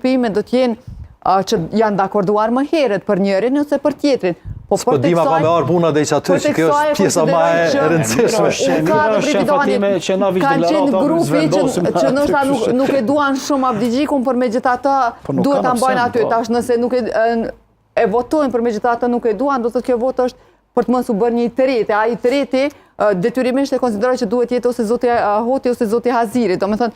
Pime do t'jenë që janë dakorduar më herët për njërin ose për tjetrin. S'po dima pa me arë puna dhe që aty që kjo është pjesa ma e rëndësishme. Kanë qenë grupi që nështë nuk e duan shumë Abdigjikun, për me gjitha të duhet të mbajnë aty. Tash nëse nuk e votojnë për me gjitha të nuk e duan, do të kjo votë është për të mos u bërë një tëreti. A i tëreti detyrimisht e konsideroj që duhet jetë ose zoti Hoti ose zoti Haziri. Do me thënë,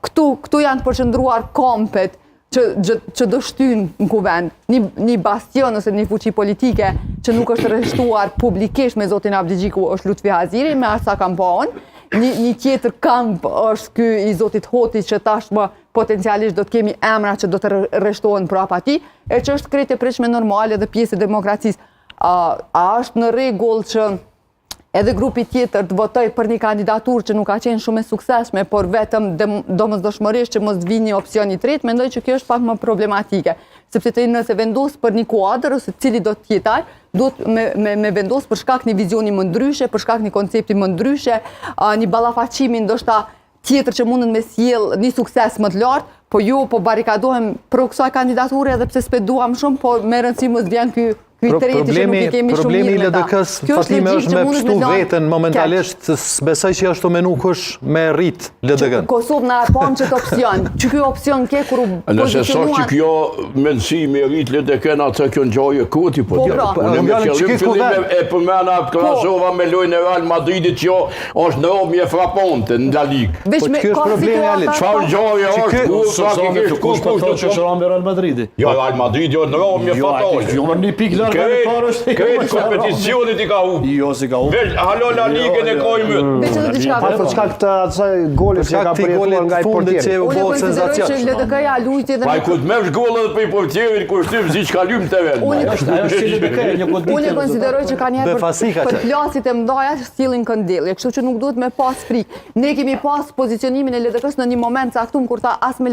këtu janë të përqëndruar kompet që do shtynë në kuvend, një bastion ose një fuqi politike që nuk është rreshtuar publikisht me zotin Abdigjiku është Lutfi Haziri, me asa kam paon, një tjetër kamp është ky i zotit Hoti që tashmë potencialisht do të kemi emra që do të rreshtohen prapa ati, e që është krejt e pritshme normale dhe pjesë e demokracisë. A është në rregull që edhe grupi tjetër të votoj për një kandidatur që nuk ka qenë shumë e suksesshme, por vetëm domosdoshmërisht që mos vi një opcion i tretë, mendoj që kjo është pak më problematike. Sepse të nëse vendos për një kuadër ose cili do të jetaj, duhet me vendos për shkak një vizioni më ndryshe, për shkak një koncepti më ndryshe, një ballafaqimi ndoshta tjetër që mundën me sjell një sukses më të lartë, po ju po barikadohem për kësaj kandidature edhe pse s'peduam shumë, po me rëndësi mos vjen ky Problemi i LDK-s, Fatime, është me pështu vetën momentalisht, besoj që është të menu kush me rrit LDK-n. Kosovë në pam që të opcion, që kjo opcion ke kërë pozicionuan... Nëse sa që kjo mendësi me rrit LDK-n, atë kjo në gjojë koti, po në me qëllim fillim e përmena Krasova me lojnë e Real Madridit që është në rob mje fraponte në La Ligë. Po që kjo është problemi alit. Çfarë gjojë është kush po thotë që shëron me Real Madridi? Jo, Real Madridi është në rob mje fraponte. Kretë kompeticionit i ka hu. Jo, si ka hu. Halo La Ligën e kojmët. Për çka këtë atësaj golit që ka përjetuar nga i portieri. Unë konsideroj që LDK-ja luajti edhe... Pa i këtë me shgollë dhe për i portierin, kur shtyp zi që ka lymë të vetë. Unë konsideroj që ka njerë për plasit e mdaja që stilin këndilje, kështu që nuk duhet me pas frikë. Ne kemi pas pozicionimin e LDK-s në një moment caktum kur ta as me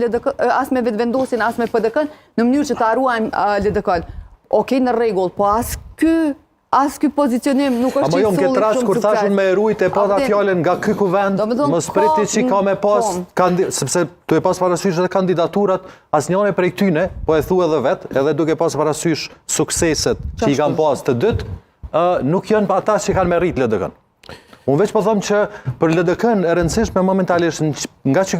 vetëvendosin, as me PDK-n, në mënyrë që ta ruajmë LDK-n. Okej, në rregull, po as ky pozicionim nuk është i solid shumë sukses. Kur thashun me erujt e pata fjallën nga ky kuvend, mos priti që ka me pas, sepse tu e pas parasysh edhe kandidaturat, as njone prej tyne, po e thu edhe vetë, edhe duke pas parasysh sukseset që i kanë pas të dytë, nuk janë pa ata që kanë me rrit LDK-n. Unë veç po thom që për LDK-n e rëndësishme momentalisht nga që